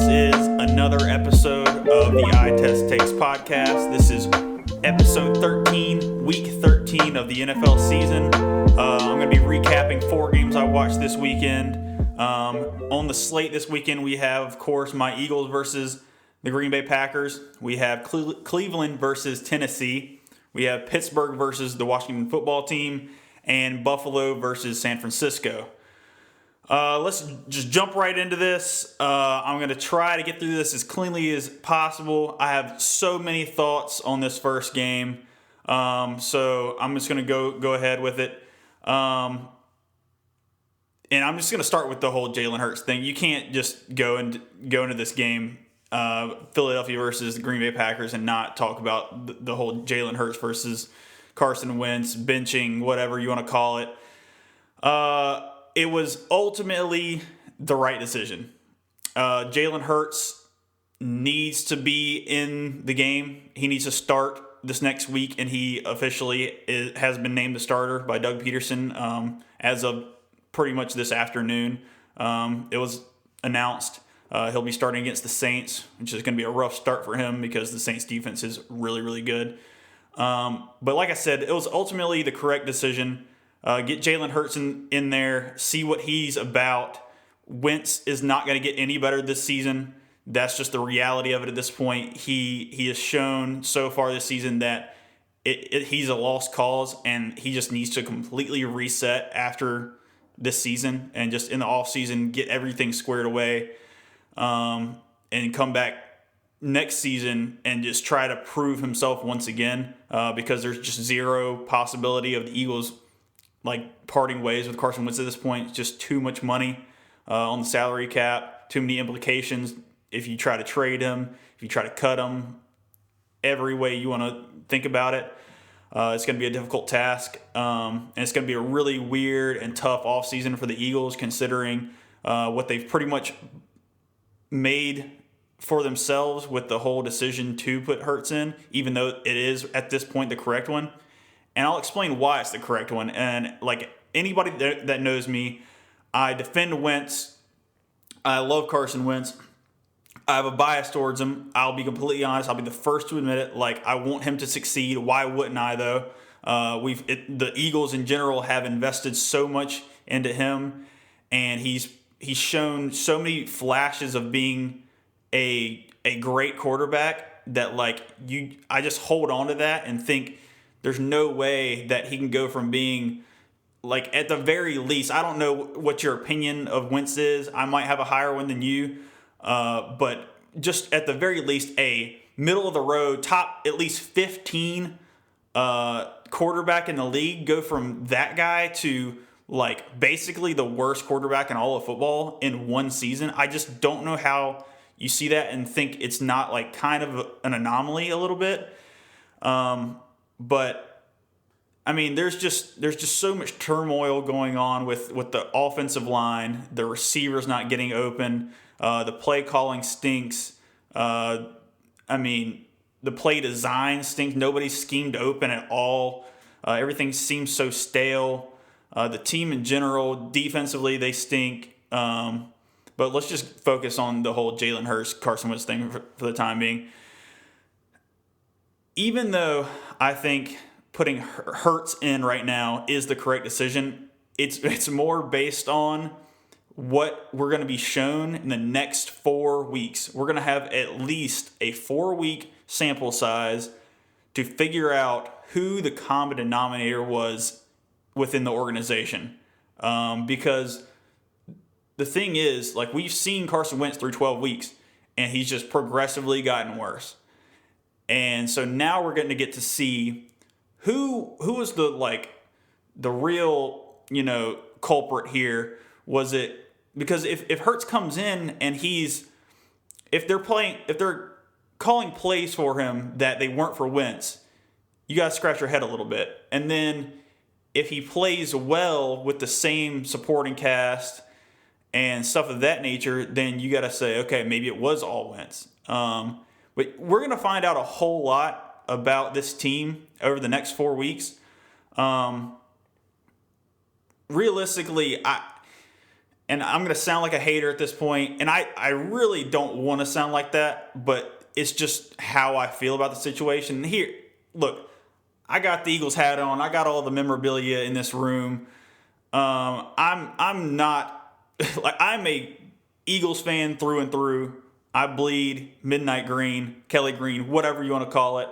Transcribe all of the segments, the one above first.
is another episode of the Eye Test Takes podcast. This is episode 13, week 13 of the NFL season. I'm going to be recapping 4 games I watched this weekend. On the slate this weekend, we have, of course, my Eagles versus the Green Bay Packers. We have Cleveland versus Tennessee. We have Pittsburgh versus the Washington football team, and Buffalo versus San Francisco. Let's just jump right into this. I'm going to try to get through this as cleanly as possible. I have so many thoughts on this first game, so I'm just going to go ahead with it. And I'm just going to start with the whole Jalen Hurts thing. You can't just go into this game, Philadelphia versus the Green Bay Packers, and not talk about the whole Jalen Hurts versus Carson Wentz, benching, whatever you want to call it. It was ultimately the right decision. Jalen Hurts needs to be in the game. He needs to start this next week, and he officially has been named the starter by Doug Peterson as of pretty much this afternoon. It was announced. He'll be starting against the Saints, which is going to be a rough start for him because the Saints defense is really, really good. But like I said, it was ultimately the correct decision. Get Jalen Hurts in there, see what he's about. Wentz is not going to get any better this season. That's just the reality of it at this point. He has shown so far this season that he's a lost cause, and he just needs to completely reset after this season and just in the offseason get everything squared away and come back next season and just try to prove himself once again because there's just zero possibility of the Eagles parting ways with Carson Wentz at this point. It's just too much money on the salary cap, too many implications if you try to trade him, if you try to cut him, every way you want to think about it. It's going to be a difficult task, and it's going to be a really weird and tough offseason for the Eagles considering what they've pretty much made for themselves with the whole decision to put Hurts in, even though it is at this point the correct one. And I'll explain why it's the correct one. And anybody that knows me, I defend Wentz. I love Carson Wentz. I have a bias towards him. I'll be completely honest. I'll be the first to admit it. I want him to succeed. Why wouldn't I, though? The Eagles in general have invested so much into him, and he's shown so many flashes of being a great quarterback that I just hold on to that and think there's no way that he can go from being, at the very least, I don't know what your opinion of Wentz is. I might have a higher one than you. But just at the very least, a middle-of-the-road, top at least 15 quarterback in the league, go from that guy to, basically the worst quarterback in all of football in one season. I just don't know how you see that and think it's not, kind of an anomaly a little bit. But I mean, there's just so much turmoil going on with the offensive line, the receivers not getting open, the play calling stinks. The play design stinks. Nobody's schemed open at all. Everything seems so stale. The team in general, defensively, they stink. But let's just focus on the whole Jalen Hurts, Carson Wentz thing for the time being. Even though I think putting Hurts in right now is the correct decision, it's more based on what we're going to be shown in the next 4 weeks. We're going to have at least a 4-week sample size to figure out who the common denominator was within the organization. Because the thing is, we've seen Carson Wentz through 12 weeks, and he's just progressively gotten worse. And so now we're going to get to see who is the real, culprit here. Was it because if Hurts comes in and if they're calling plays for him that they weren't for Wentz, you got to scratch your head a little bit. And then if he plays well with the same supporting cast and stuff of that nature, then you got to say, okay, maybe it was all Wentz. But we're going to find out a whole lot about this team over the next 4 weeks. Realistically, and I'm going to sound like a hater at this point, and I really don't want to sound like that, but it's just how I feel about the situation. And here, look, I got the Eagles hat on. I got all the memorabilia in this room. I'm not like I'm a Eagles fan through and through. I bleed midnight green, Kelly green, whatever you want to call it.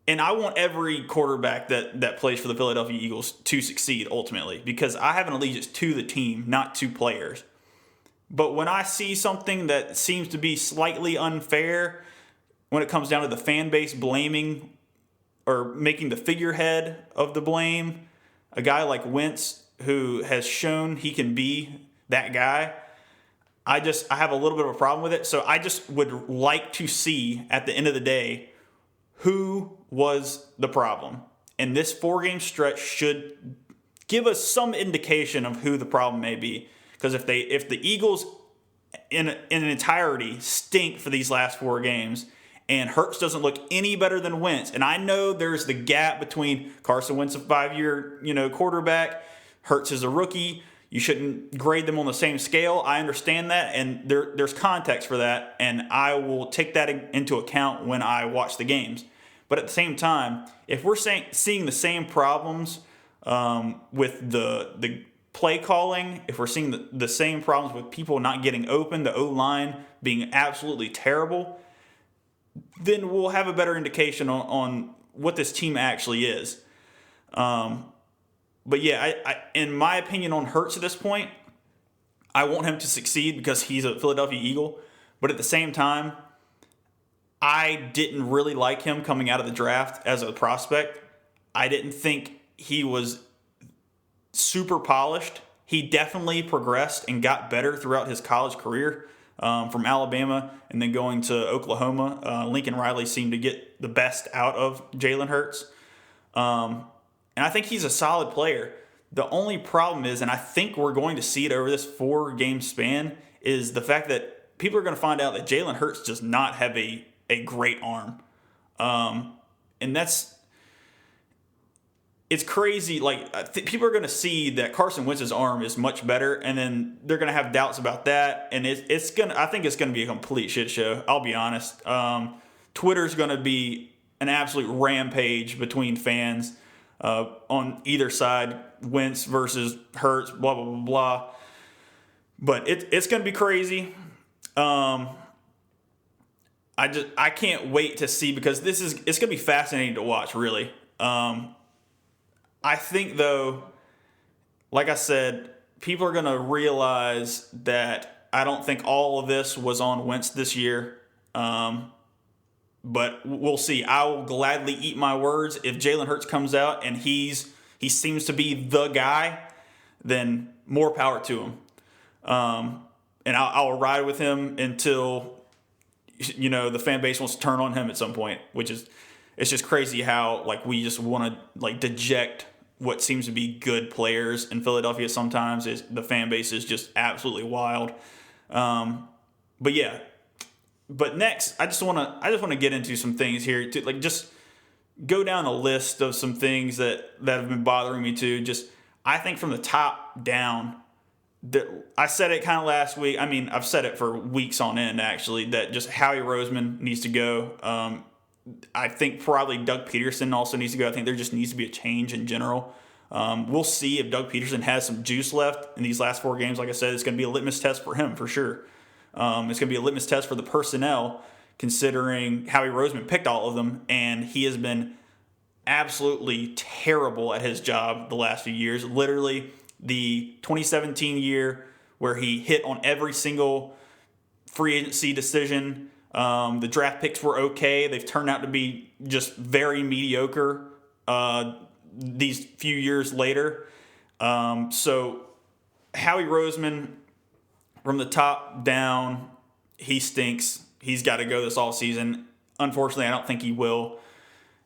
And I want every quarterback that plays for the Philadelphia Eagles to succeed ultimately, because I have an allegiance to the team, not to players. But when I see something that seems to be slightly unfair, when it comes down to the fan base blaming or making the figurehead of the blame, a guy like Wentz who has shown he can be that guy, I have a little bit of a problem with it. So I just would like to see at the end of the day who was the problem. And this 4-game stretch should give us some indication of who the problem may be. Because if the Eagles in an entirety stink for these last 4 games, and Hurts doesn't look any better than Wentz, and I know there's the gap between Carson Wentz, a 5-year quarterback, Hurts is a rookie. You shouldn't grade them on the same scale. I understand that, and there's context for that, and I will take that into account when I watch the games. But at the same time, if we're seeing the same problems with the play calling, if we're seeing the same problems with people not getting open, the O-line being absolutely terrible, then we'll have a better indication on what this team actually is. But yeah, I in my opinion on Hurts at this point, I want him to succeed because he's a Philadelphia Eagle. But at the same time, I didn't really like him coming out of the draft as a prospect. I didn't think he was super polished. He definitely progressed and got better throughout his college career, from Alabama and then going to Oklahoma. Lincoln Riley seemed to get the best out of Jalen Hurts. And I think he's a solid player. The only problem is, and I think we're going to see it over this 4-game span, is the fact that people are going to find out that Jalen Hurts does not have a great arm. And it's crazy. Like, people are going to see that Carson Wentz's arm is much better, and then they're going to have doubts about that. And I think it's going to be a complete shit show. I'll be honest. Twitter's going to be an absolute rampage between fans on either side, Wentz versus Hurts, blah, blah, blah, blah. But it's going to be crazy. I can't wait to see, because it's going to be fascinating to watch, really. I think, though, like I said, people are going to realize that I don't think all of this was on Wentz this year. But we'll see. I will gladly eat my words. If Jalen Hurts comes out and he seems to be the guy, then more power to him. And I'll ride with him until the fan base wants to turn on him at some point. It's just crazy how we just want to deject what seems to be good players in Philadelphia. Sometimes the fan base is just absolutely wild. But yeah. But next, I just want to get into some things here to just go down a list of some things that have been bothering me too. Just, I think from the top down, I said it kind of last week. I mean, I've said it for weeks on end actually, that just Howie Roseman needs to go. I think probably Doug Peterson also needs to go. I think there just needs to be a change in general. We'll see if Doug Peterson has some juice left in these last 4 games. Like I said, it's going to be a litmus test for him for sure. It's going to be a litmus test for the personnel, considering Howie Roseman picked all of them, and he has been absolutely terrible at his job the last few years. Literally, the 2017 year where he hit on every single free agency decision. The draft picks were okay. They've turned out to be just very mediocre these few years later. So Howie Roseman, from the top down, he stinks. He's got to go this offseason. Unfortunately, I don't think he will.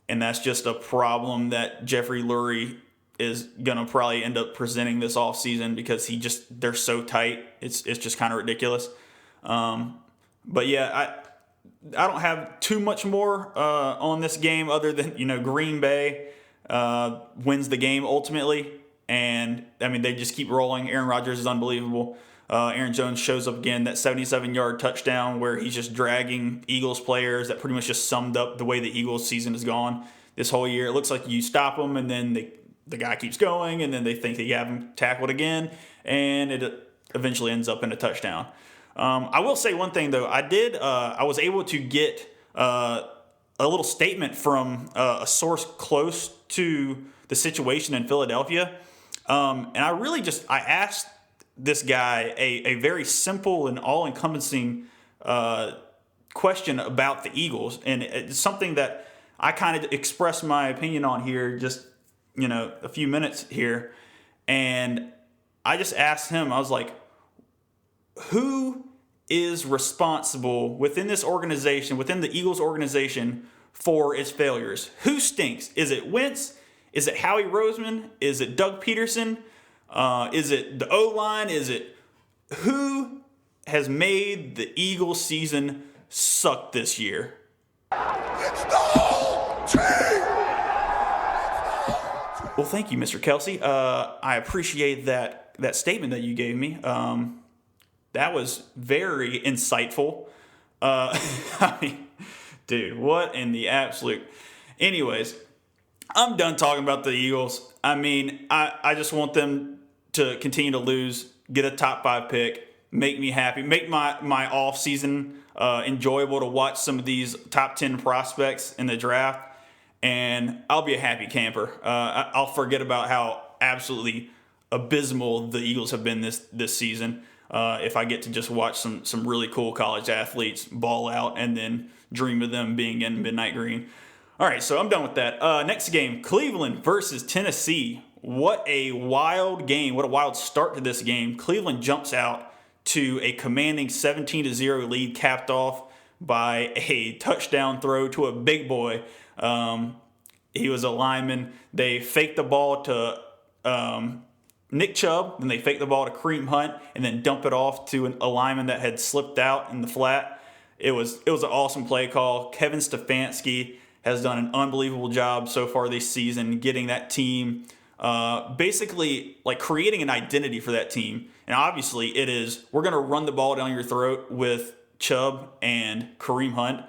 And that's just a problem that Jeffrey Lurie is going to probably end up presenting this offseason, because they're so tight. It's just kind of ridiculous. But yeah, I don't have too much more on this game other than, Green Bay wins the game ultimately. And, I mean, they just keep rolling. Aaron Rodgers is unbelievable. Aaron Jones shows up again, that 77-yard touchdown where he's just dragging Eagles players. That pretty much just summed up the way the Eagles season has gone this whole year. It looks like you stop them, and then the guy keeps going, and then they think they have him tackled again, and it eventually ends up in a touchdown. I will say one thing, though. I was able to get a little statement from a source close to the situation in Philadelphia. And I asked this guy a very simple and all-encompassing question about the Eagles. And it's something that I kind of expressed my opinion on here just, a few minutes here. And I just asked him, I was like, who is responsible within this organization, within the Eagles organization, for its failures? Who stinks? Is it Wentz? Is it Howie Roseman? Is it Doug Peterson? Is it the O-line? Who has made the Eagles season suck this year? It's the whole team! Well, thank you, Mr. Kelsey. I appreciate that statement that you gave me. That was very insightful. I mean, dude, what in the absolute... Anyways, I'm done talking about the Eagles. I mean, I just want them to continue to lose, get a top 5 pick, make me happy, make my off season enjoyable to watch some of these top 10 prospects in the draft, and I'll be a happy camper. I'll forget about how absolutely abysmal the Eagles have been this season if I get to just watch some really cool college athletes ball out and then dream of them being in midnight green. All right, so I'm done with that. Next game, Cleveland versus Tennessee. What a wild game. What a wild start to this game. Cleveland jumps out to a commanding 17-0 lead, capped off by a touchdown throw to a big boy. He was a lineman. They faked the ball to Nick Chubb, then they faked the ball to Kareem Hunt, and then dump it off to a lineman that had slipped out in the flat. It was an awesome play call. Kevin Stefanski has done an unbelievable job so far this season, getting that team basically like creating an identity for that team. And obviously it is, we're going to run the ball down your throat with Chubb and Kareem Hunt.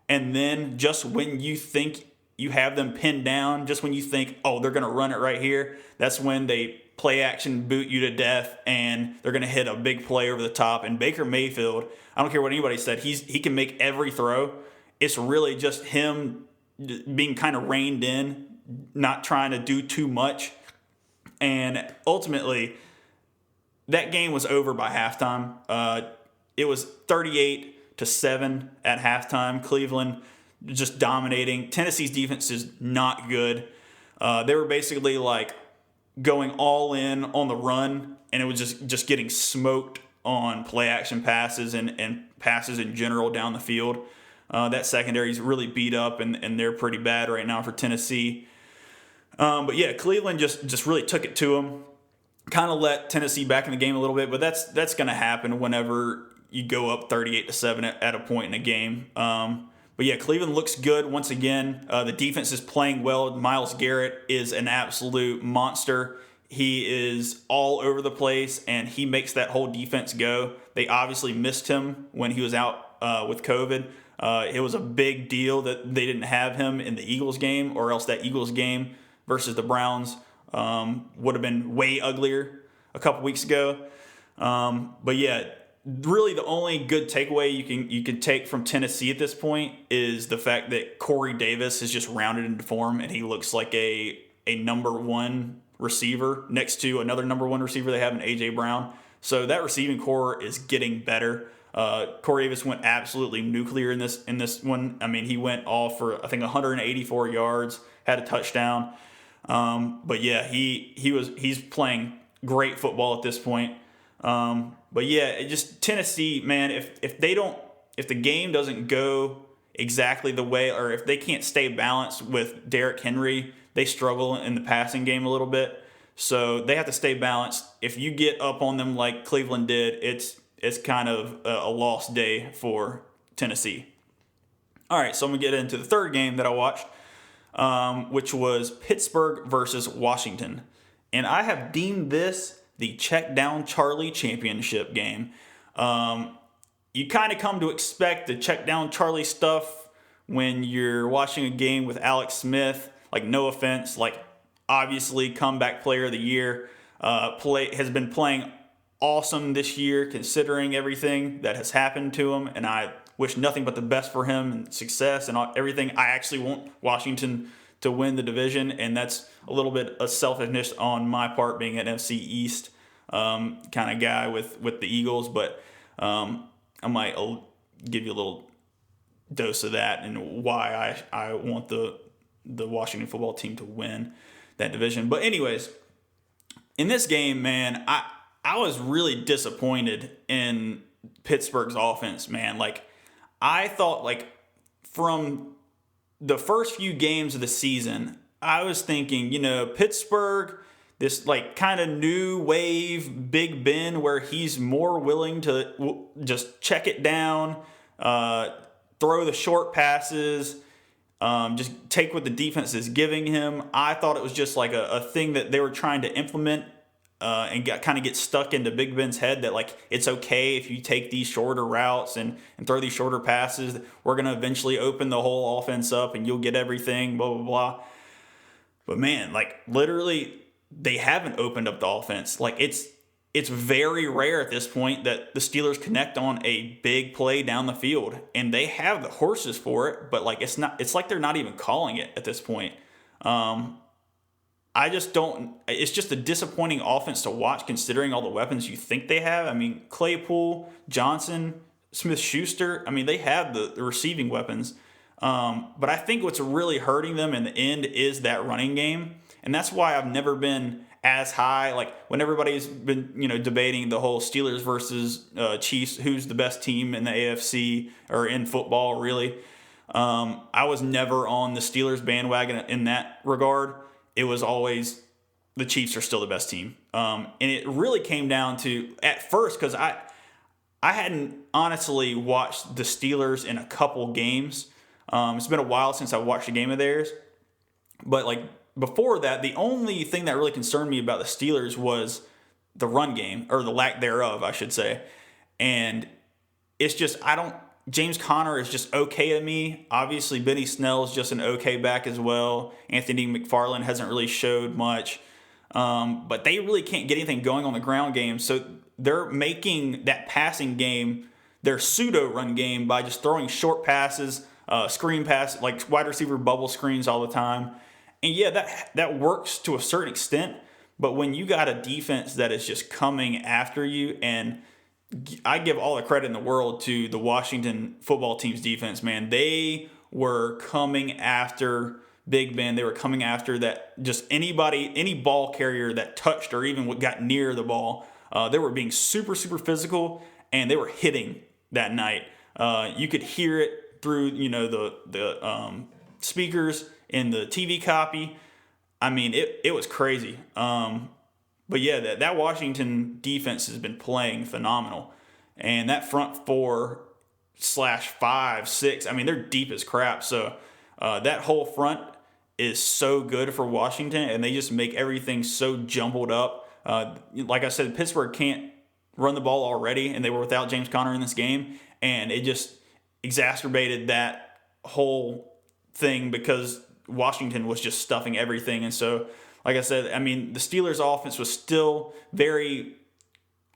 And then just when you think you have them pinned down, just when you think, oh, they're going to run it right here, that's when they play action boot you to death and they're going to hit a big play over the top. And Baker Mayfield, I don't care what anybody said, he can make every throw. It's really just him being kind of reined in, not trying to do too much. And ultimately, that game was over by halftime. It was 38-7 at halftime. Cleveland just dominating. Tennessee's defense is not good. They were basically like going all in on the run, and it was just getting smoked on play action passes and passes in general down the field. That secondary is really beat up, and they're pretty bad right now for Tennessee. But yeah, Cleveland just really took it to them, kind of let Tennessee back in the game a little bit. But that's going to happen whenever you go up 38-7 at a point in a game. But yeah, Cleveland looks good once again. The defense is playing well. Myles Garrett is an absolute monster. He is all over the place, and he makes that whole defense go. They obviously missed him when he was out with COVID. It was a big deal that they didn't have him in the Eagles game, or else that Eagles game versus the Browns would have been way uglier a couple weeks ago. But yeah, really the only good takeaway you can take from Tennessee at this point is the fact that Corey Davis is just rounded into form, and he looks like a number one receiver next to another number one receiver they have in A.J. Brown. So that receiving core is getting better. Corey Davis went absolutely nuclear in this one. I mean, he went off for, I think, 184 yards, had a touchdown. But yeah, he's playing great football at this point. But yeah, it just Tennessee, man, if the game doesn't go exactly the way, or if they can't stay balanced with Derrick Henry, they struggle in the passing game a little bit. So they have to stay balanced. If you get up on them like Cleveland did, it's kind of a lost day for Tennessee. All right, so I'm going to get into the third game that I watched, which was Pittsburgh versus Washington. And I have deemed this the Check Down Charlie championship game. You kind of come to expect the Check Down Charlie stuff when you're watching a game with Alex Smith. Like, no offense, like, obviously comeback player of the year, has been playing awesome this year considering everything that has happened to him, and I wish nothing but the best for him and success and everything. I actually want Washington to win the division, and that's a little bit of selfishness on my part, being an NFC East kind of guy with the Eagles, but I might give you a little dose of that and why I want the Washington football team to win that division. But anyways, in this game, man, I was really disappointed in Pittsburgh's offense, man. Like, I thought, like, from the first few games of the season, I was thinking, Pittsburgh, this, like, kind of new wave Big Ben, where he's more willing to just check it down, throw the short passes, just take what the defense is giving him. I thought it was just like a thing that they were trying to implement and kind of get stuck into Big Ben's head, that, like, it's okay if you take these shorter routes and throw these shorter passes. We're going to eventually open the whole offense up and you'll get everything, blah, blah, blah. But, man, like, literally, they haven't opened up the offense. Like, it's very rare at this point that the Steelers connect on a big play down the field, and they have the horses for it, but, like, it's like they're not even calling it at this point. I just don't. It's just a disappointing offense to watch, considering all the weapons you think they have. I mean, Claypool, Johnson, Smith-Schuster. I mean, they have the receiving weapons. But I think what's really hurting them in the end is that running game, and that's why I've never been as high. Like, when everybody's been debating the whole Steelers versus Chiefs, who's the best team in the AFC or in football, really. I was never on the Steelers bandwagon in that regard. It was always the Chiefs are still the best team. And it really came down to, at first, because I hadn't honestly watched the Steelers in a couple games. It's been a while since I watched a game of theirs. But, like, before that, the only thing that really concerned me about the Steelers was the run game, or the lack thereof, I should say. And it's just, James Conner is just okay to me. Obviously, Benny Snell is just an okay back as well. Anthony McFarland hasn't really showed much. But they really can't get anything going on the ground game. So they're making that passing game their pseudo-run game by just throwing short passes, screen passes, like wide receiver bubble screens all the time. And, yeah, that works to a certain extent. But when you got a defense that is just coming after you, and I give all the credit in the world to the Washington football team's defense, man. They were coming after Big Ben. They were coming after that, just any ball carrier that touched or even got near the ball. They were being super, super physical, and they were hitting that night. You could hear it through, the speakers in the TV copy. I mean, it was crazy. But yeah, that Washington defense has been playing phenomenal. And that front 4/5, 6, I mean, they're deep as crap. So that whole front is so good for Washington, and they just make everything so jumbled up. Like I said, Pittsburgh can't run the ball already, and they were without James Conner in this game. And it just exacerbated that whole thing because Washington was just stuffing everything. And so, like I said, I mean, the Steelers' offense was still very,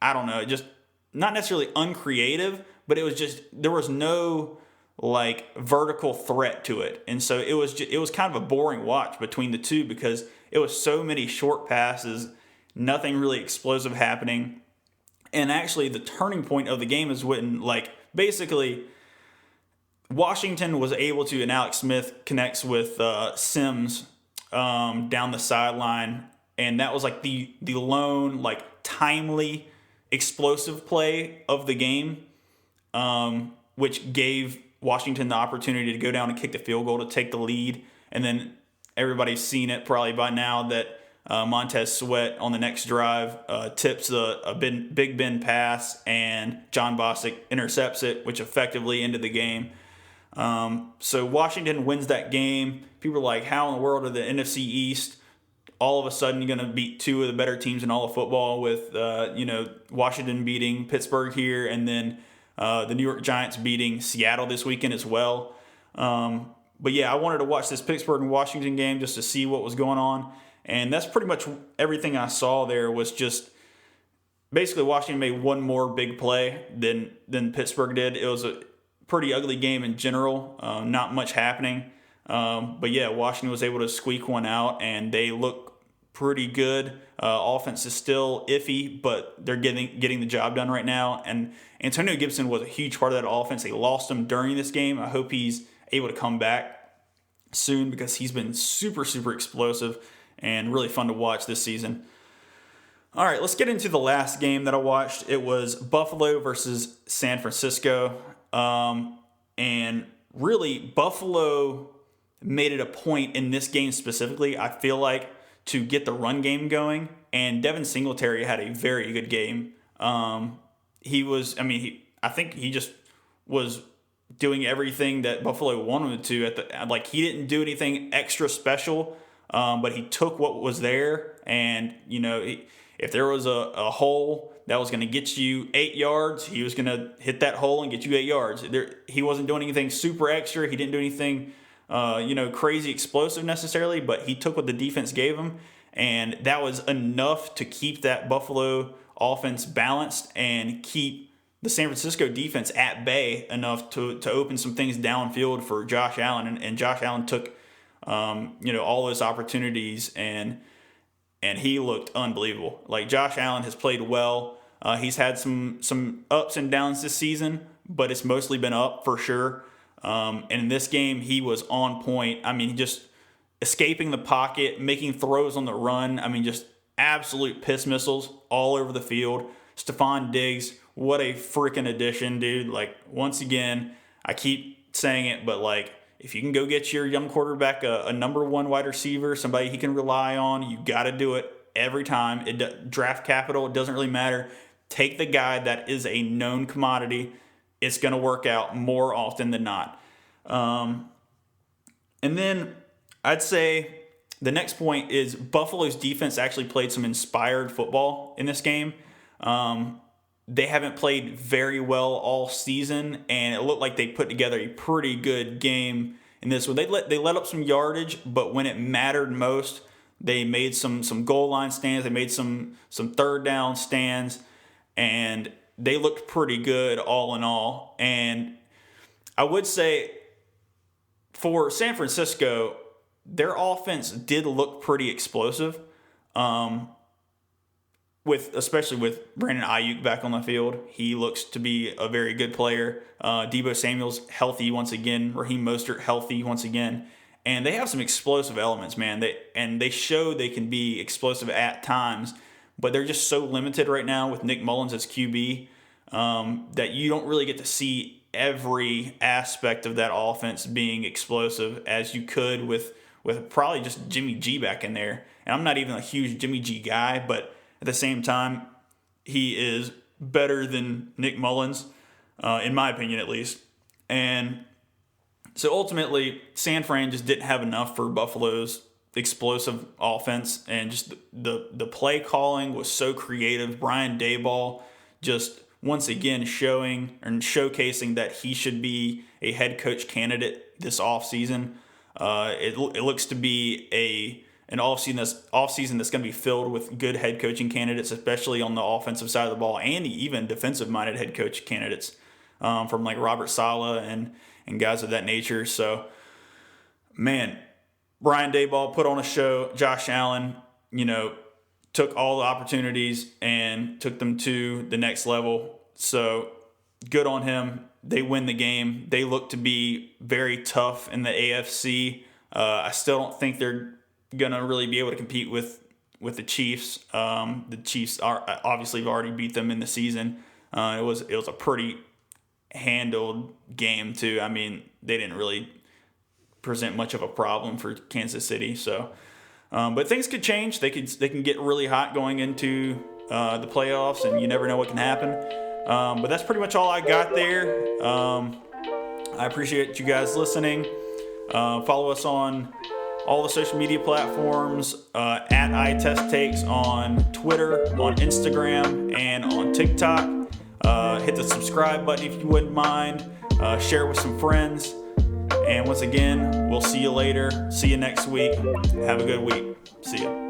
I don't know, just not necessarily uncreative, but it was just, there was no, like, vertical threat to it. And so it was kind of a boring watch between the two because it was so many short passes, nothing really explosive happening. And actually, the turning point of the game is when, like, basically Washington was able to, and Alex Smith connects with Sims down the sideline, and that was like the lone, like, timely explosive play of the game, which gave Washington the opportunity to go down and kick the field goal to take the lead. And then everybody's seen it probably by now that Montez Sweat on the next drive tips a Big Ben pass, and John Bostic intercepts it, which effectively ended the game. So Washington wins that game. People are like, how in the world are the NFC East all of a sudden going to beat two of the better teams in all of football with, Washington beating Pittsburgh here, and then the New York Giants beating Seattle this weekend as well. But yeah, I wanted to watch this Pittsburgh and Washington game just to see what was going on. And that's pretty much everything I saw there. Was just basically Washington made one more big play than Pittsburgh did. It was a pretty ugly game in general, not much happening. But yeah, Washington was able to squeak one out, and they look pretty good. Offense is still iffy, but they're getting the job done right now. And Antonio Gibson was a huge part of that offense. They lost him during this game. I hope he's able to come back soon, because he's been super, super explosive and really fun to watch this season. All right, let's get into the last game that I watched. It was Buffalo versus San Francisco. And really, Buffalo made it a point in this game specifically, I feel like, to get the run game going. And Devin Singletary had a very good game. I think he just was doing everything that Buffalo wanted him to. He didn't do anything extra special, but he took what was there. And, if there was a hole that was going to get you 8 yards, he was going to hit that hole and get you 8 yards. He wasn't doing anything super extra. He didn't do anything, crazy explosive necessarily, but he took what the defense gave him, and that was enough to keep that Buffalo offense balanced and keep the San Francisco defense at bay enough to open some things downfield for Josh Allen. And Josh Allen took, all those opportunities, and he looked unbelievable. Josh Allen has played well. He's had some ups and downs this season, but it's mostly been up for sure. And in this game, he was on point. Just escaping the pocket, making throws on the run. Just absolute piss missiles all over the field. Stephon Diggs, what a freaking addition, dude. Once again, I keep saying it, but if you can go get your young quarterback a number one wide receiver, somebody he can rely on, you got to do it every time. Draft capital, it doesn't really matter. Take the guy that is a known commodity. It's going to work out more often than not. And then I'd say the next point is Buffalo's defense actually played some inspired football in this game. They haven't played very well all season, and it looked like they put together a pretty good game in this one. They let up some yardage, but when it mattered most, they made some goal line stands. They made some third down stands, and they looked pretty good all in all. And I would say for San Francisco, their offense did look pretty explosive. Especially with Brandon Ayuk back on the field. He looks to be a very good player. Deebo Samuel's healthy once again. Raheem Mostert healthy once again. And they have some explosive elements, man. They show they can be explosive at times, but they're just so limited right now with Nick Mullins as QB that you don't really get to see every aspect of that offense being explosive as you could with probably just Jimmy G back in there. And I'm not even a huge Jimmy G guy, but at the same time, he is better than Nick Mullins, in my opinion at least. And so ultimately, San Fran just didn't have enough for Buffalo's explosive offense. And just the play calling was so creative. Brian Daboll just once again showing and showcasing that he should be a head coach candidate this offseason. It looks to be an offseason that's going to be filled with good head coaching candidates, especially on the offensive side of the ball, and even defensive-minded head coach candidates from Robert Saleh and guys of that nature. So, man, Brian Daboll put on a show. Josh Allen, took all the opportunities and took them to the next level. So, good on him. They win the game. They look to be very tough in the AFC. I still don't think they're gonna really be able to compete with the Chiefs. The Chiefs obviously have already beat them in the season. It was a pretty handled game too. They didn't really present much of a problem for Kansas City. So, but things could change. They can get really hot going into the playoffs, and you never know what can happen. But that's pretty much all I got there. I appreciate you guys listening. Follow us on all the social media platforms at iTestTakes on Twitter, on Instagram, and on TikTok. Hit the subscribe button if you wouldn't mind. Share with some friends. And once again, we'll see you later. See you next week. Have a good week. See ya.